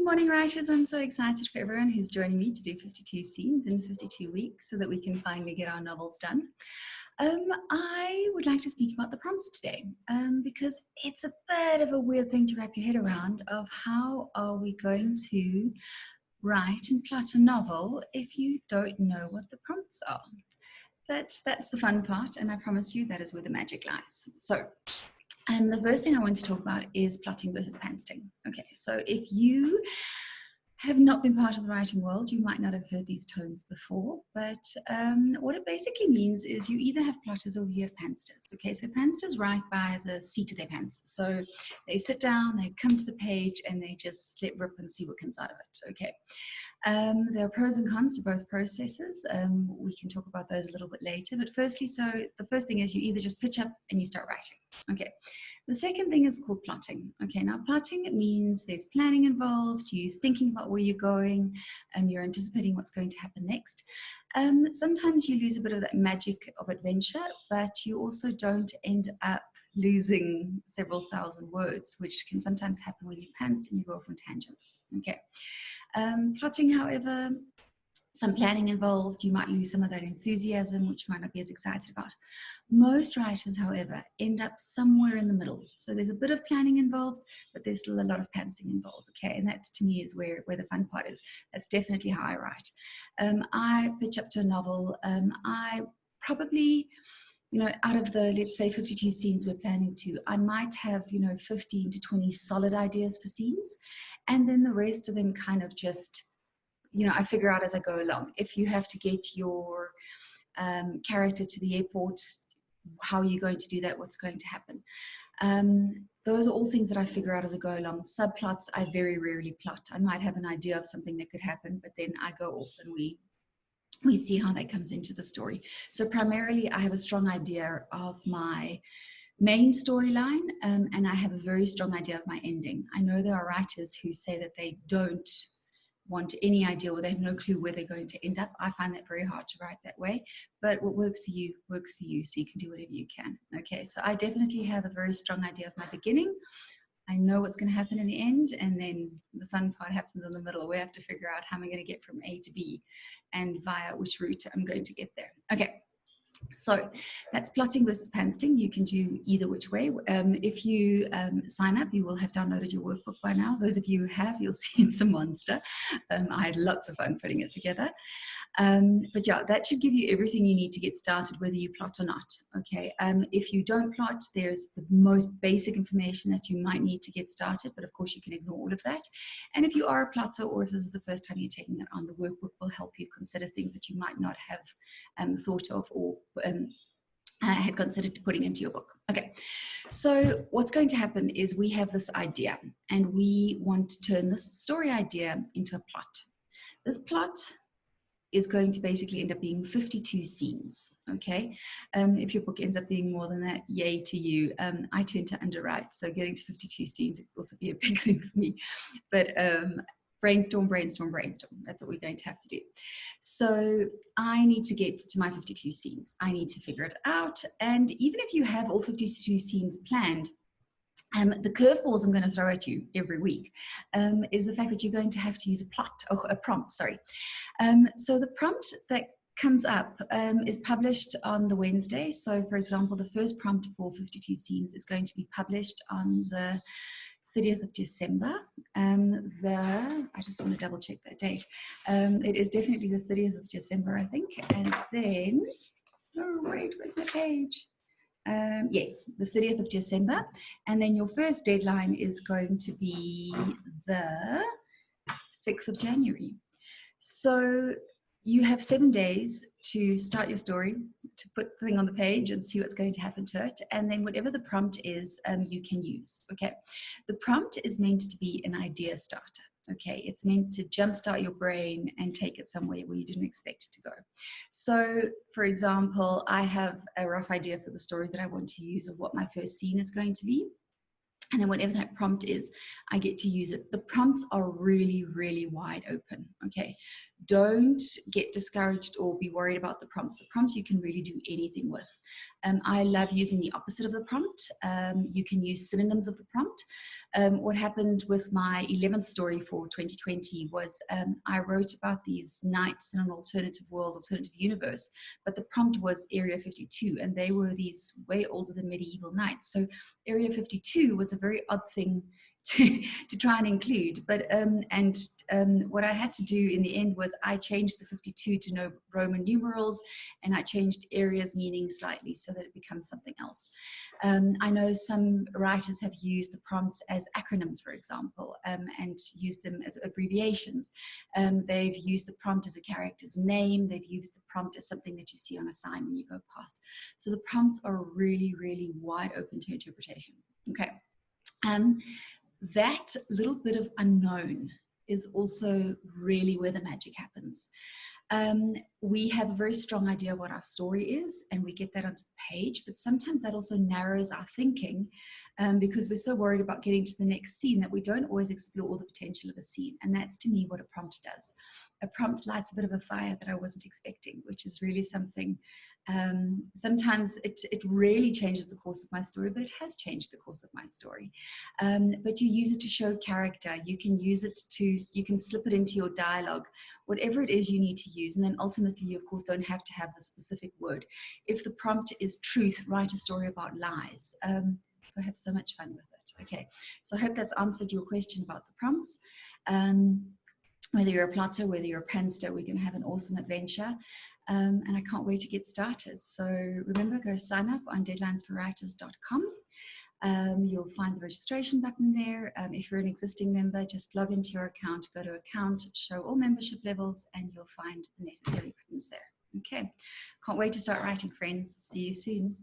morning, writers. I'm so excited for everyone who's joining me to do 52 scenes in 52 weeks so that we can finally get our novels done. I would like to speak about the prompts today because it's a bit of a weird thing to wrap your head around of how are we going to write and plot a novel if you don't know what the prompts are. That's the fun part, and I promise you that is where the magic lies. So the first thing I want to talk about is plotting versus pansting. Okay, so if you have not been part of the writing world, you might not have heard these terms before, but what it basically means is you either have plotters or you have pansters. Okay, so pansters write by the seat of their pants. So they sit down, they come to the page, and they just let rip and see what comes out of it. Okay. There are pros and cons to both processes. We can talk about those a little bit later, but firstly, so the first thing is you either just pitch up and you start writing. Okay. The second thing is called plotting. Okay, now plotting, it means there's planning involved, you're thinking about where you're going, and you're anticipating what's going to happen next. Sometimes you lose a bit of that magic of adventure, but you also don't end up losing several thousand words, which can sometimes happen when you pants and you go off on tangents. Okay. Plotting, however, some planning involved, you might lose some of that enthusiasm, which you might not be as excited about. Most writers, however, end up somewhere in the middle. So there's a bit of planning involved, but there's still a lot of pantsing involved, okay? And that, to me, is where the fun part is. That's definitely how I write. I pitch up to a novel. I probably, out of the, let's say, 52 scenes we're planning to, I might have, 15 to 20 solid ideas for scenes. And then the rest of them kind of just, I figure out as I go along. If you have to get your character to the airport, how are you going to do that? What's going to happen? Those are all things that I figure out as I go along. Subplots, I very rarely plot. I might have an idea of something that could happen, but then I go off and we see how that comes into the story. So primarily, I have a strong idea of my main storyline, and I have a very strong idea of my ending. I know there are writers who say that they don't want any idea or they have no clue where they're going to end up. I find that very hard to write that way, but what works for you, so you can do whatever you can. Okay, so I definitely have a very strong idea of my beginning. I know what's going to happen in the end, and then the fun part happens in the middle. We have to figure out how I'm going to get from A to B and via which route I'm going to get there. Okay. So that's plotting versus pansting. You can do either which way. If you sign up, you will have downloaded your workbook by now. Those of you who have, you'll see it's a monster. I had lots of fun putting it together. But yeah, that should give you everything you need to get started, whether you plot or not. Okay. If you don't plot, there's the most basic information that you might need to get started, but of course you can ignore all of that. And if you are a plotter, or if this is the first time you're taking it on, the workbook will help you consider things that you might not have thought of or had considered putting into your book. Okay, so what's going to happen is we have this idea and we want to turn this story idea into a plot. This plot is going to basically end up being 52 scenes, okay? If your book ends up being more than that, yay to you. I tend to underwrite, so getting to 52 scenes would also be a big thing for me. But brainstorm. That's what we're going to have to do. So I need to get to my 52 scenes. I need to figure it out. And even if you have all 52 scenes planned, the curveballs I'm going to throw at you every week is the fact that you're going to have to use a prompt. So the prompt that comes up is published on the Wednesday. So for example, the first prompt for 52 scenes is going to be published on the 30th of December. I just want to double check that date. It is definitely the 30th of December, I think. And then, oh wait, where's my page? Yes, the 30th of December. And then your first deadline is going to be the 6th of January. So you have 7 days to start your story, to put the thing on the page and see what's going to happen to it. And then whatever the prompt is, you can use, okay? The prompt is meant to be an idea starter, okay? It's meant to jumpstart your brain and take it somewhere where you didn't expect it to go. So, for example, I have a rough idea for the story that I want to use of what my first scene is going to be. And then whatever that prompt is, I get to use it. The prompts are really, really wide open, okay? don't get discouraged or be worried about the prompts. The prompts you can really do anything with. I love using the opposite of the prompt. You can use synonyms of the prompt. What happened with my 11th story for 2020 was I wrote about these knights in an alternative world, alternative universe, but the prompt was Area 52, and they were these way older than medieval knights. So Area 52 was a very odd thing to try and include, but what I had to do in the end was I changed the 52 to no Roman numerals, and I changed areas meaning slightly so that it becomes something else. I know some writers have used the prompts as acronyms, for example, and used them as abbreviations. They've used the prompt as a character's name. They've used the prompt as something that you see on a sign when you go past. So the prompts are really, really wide open to interpretation. Okay. That little bit of unknown is also really where the magic happens. We have a very strong idea of what our story is, and we get that onto the page, but sometimes that also narrows our thinking because we're so worried about getting to the next scene that we don't always explore all the potential of a scene. And that's, to me, what a prompt does. A prompt lights a bit of a fire that I wasn't expecting, which is really something. Sometimes it really changes the course of my story, but it has changed the course of my story. But you use it to show character. You can use it you can slip it into your dialogue, whatever it is you need to use. And then ultimately, you, of course, don't have to have the specific word. If the prompt is truth, write a story about lies. I have so much fun with it. Okay, so I hope that's answered your question about the prompts. Whether you're a plotter, whether you're a panster, we're going to have an awesome adventure. And I can't wait to get started. So remember, go sign up on deadlinesforwriters.com. You'll find the registration button there. If you're an existing member, just log into your account, go to account, show all membership levels, and you'll find the necessary buttons there. Okay, can't wait to start writing, friends. See you soon.